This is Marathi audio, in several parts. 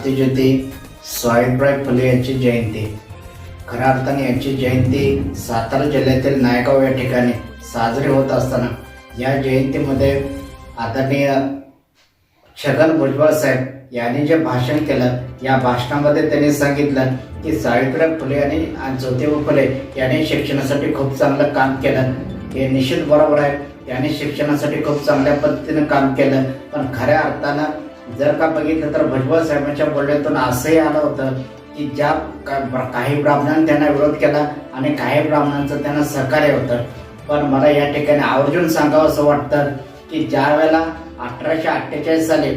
क्रांतिज्योती सावित्रीबाई फुले यांची जयंती। खऱ्या अर्थाने यांची जयंती सातारा जिल्ह्यातील नायगाव या ठिकाणी साजरी होत असताना या जयंतीमध्ये आदरणीय छगन भुजबळ साहेब यांनी जे भाषण केलं, या भाषणामध्ये त्यांनी सांगितलं की सावित्रीबाई फुले आणि ज्योतिबा फुले यांनी शिक्षणासाठी खूप चांगलं काम केलं। हे निश्चित बरोबर आहे, यांनी शिक्षणासाठी खूप चांगल्या पद्धतीने काम केलं। पण खऱ्या अर्थानं जर का बघितलं तर भुजबळ साहेबांच्या बोलण्यातून असंही आलं होतं की ज्या काही ब्राह्मणांनी त्यांना विरोध केला आणि काही ब्राह्मणांचं त्यांना सहकार्य होतं। पण मला या ठिकाणी आवर्जून सांगावं असं वाटतं की ज्या वेळेला 1848 साली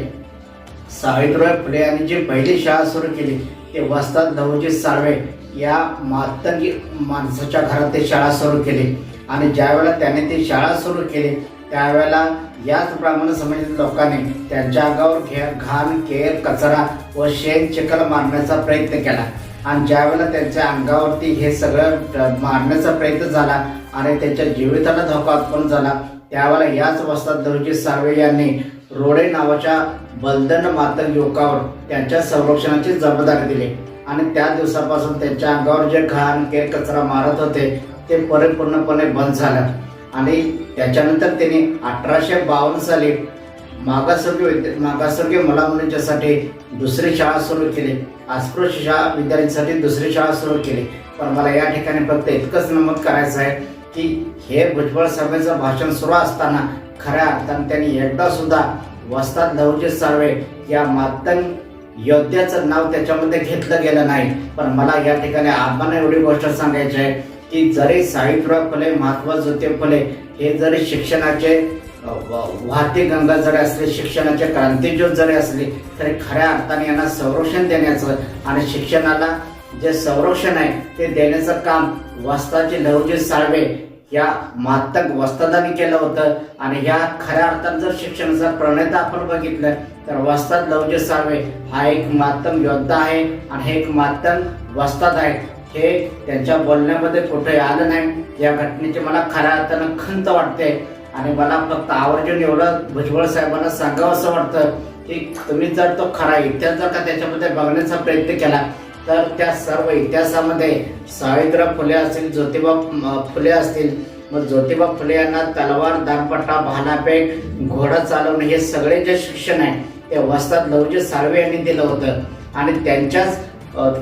सावित्रीबाई फुले यांनी जी पहिली शाळा सुरू केली ते वस्ताद लहुजी साळवे या मातंगी माणसाच्या घरात ते शाळा सुरू केली। आणि ज्या वेळेला त्याने ती शाळा सुरू केली त्यावेळेला याच ब्राह्मण समाजातील लोकांनी त्यांच्या अंगावर घाण, केर, कचरा व शेण चिखल मारण्याचा प्रयत्न केला। आणि ज्या वेळेला त्यांच्या अंगावरती हे सगळं मारण्याचा प्रयत्न झाला आणि त्यांच्या जीविताला धोका उत्पन्न झाला, त्यावेळेला याच वस्ताद लहुजी साळवे यांनी रोडे नावाच्या बलदंड मातंग युवकावर त्यांच्या संरक्षणाची जबाबदारी दिली। आणि त्या दिवसापासून त्यांच्या अंगावर जे घाण, केर, कचरा मारत होते ते परिपूर्णपणे बंद झालं। आणि त्याच्यानंतर त्यांनी 1852 साली मागासवर्गीय मुलामुलींच्यासाठी दुसरी शाळा सुरू केली, अस्पृश्य विद्यार्थ्यांसाठी दुसरी शाळा सुरू केली। पण मला या ठिकाणी फक्त इतकंच नमूद करायचं आहे की हे भुजबळ साहेबांचं भाषण सुरू असताना खऱ्या अर्थाने त्यांनी एकदा सुद्धा वस्ताद लहुजी साळवे या मातंग योद्ध्याचं नाव त्याच्यामध्ये घेतलं गेलं नाही। पण मला या ठिकाणी आम्हाला एवढी गोष्ट सांगायची आहे की जरी सावित्रीबाई फुले, महात्मा ज्योतिबा फुले हे जरी शिक्षणाचे वाहती गंगा जरी असले, शिक्षणाचे क्रांतिज्योत जरी असले, तरी खऱ्या अर्थाने यांना संरक्षण देण्याचं आणि शिक्षणाला जे संरक्षण आहे ते देण्याचं काम वस्तादजी लहुजी साळवे या मातंग वस्तादांनी केलं होतं। आणि या खऱ्या अर्थाने जर शिक्षणाचा प्रणेता आपण बघितलं तर वस्ताद लहुजी साळवे हा एक मातंग योद्धा आहे आणि हे एक मातंग वस्ताद आहे। हे त्यांच्या बोलण्यामध्ये कुठे आलं नाही। या घटनेची मला खऱ्या अर्थानं खंत वाटते आणि मला फक्त आवर्जून एवढं भुजबळ साहेबांना सांगावं असं वाटतं की तुम्ही जर तो खरा इतिहास जर का त्याच्यामध्ये बघण्याचा प्रयत्न केला तर त्या सर्व इतिहासामध्ये सावित्रीबाई फुले असतील, ज्योतिबा फुले असतील, मग ज्योतिबा फुले यांना तलवार, दांडपट्टा, भालाफेक, घोडा चालवणे हे सगळे जे शिक्षण आहे ते वस्ताद लहुजी साळवे यांनी दिलं होतं। आणि त्यांच्याच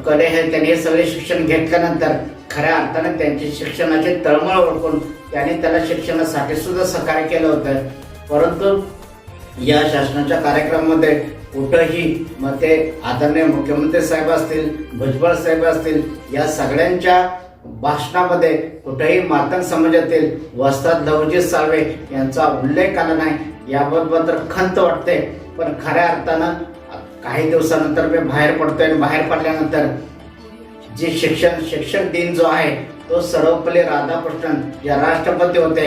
कडे त्यांनी हे सगळे शिक्षण घेतल्यानंतर खऱ्या अर्थाने त्यांची शिक्षणाची तळमळ ओळखून त्यांनी त्याला शिक्षणासाठी सुद्धा सहकार्य केलं होतं। परंतु या शासनाच्या कार्यक्रमामध्ये कुठंही मग ते आदरणीय मुख्यमंत्री साहेब असतील, भुजबळ साहेब असतील, या सगळ्यांच्या भाषणामध्ये कुठेही मातंग समाजातील वस्ताद लहुजी साळवे यांचा उल्लेख आला नाही। याबद्दल खंत वाटते। पण खऱ्या अर्थानं काही दिवसानंतर मी बाहेर पडतोय आणि बाहेर पडल्यानंतर जे शिक्षण दिन जो आहे तो सर्वपल्ली राधाकृष्णन जे राष्ट्रपती होते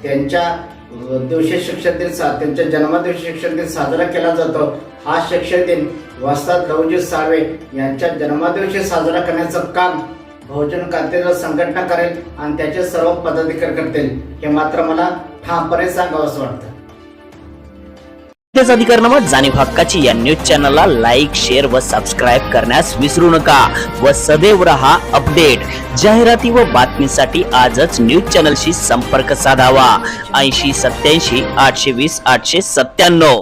त्यांच्या दिवशी शिक्षण दिन, त्यांच्या जन्मदिवशी शिक्षण दिन साजरा केला जातो। हा शिक्षण दिन वस्ताद लहुजी साळवे यांच्या जन्मदिवशी साजरा करण्याचं काम बहुजन क्रांती दल संघटना करेल आणि त्याचे सर्व पदाधिकारी करतील, हे मात्र मला ठामपणे सांगावं असं वाटतं। अधिकारनामा जाणीव हक्काची या न्यूज चॅनलला लाईक, शेअर व सबस्क्राईब करण्यास विसरू नका व सदैव रहा अपडेट। जाहिराती व बातमीसाठी आजच न्यूज चॅनलशी संपर्क साधावा। 80 87 820 897।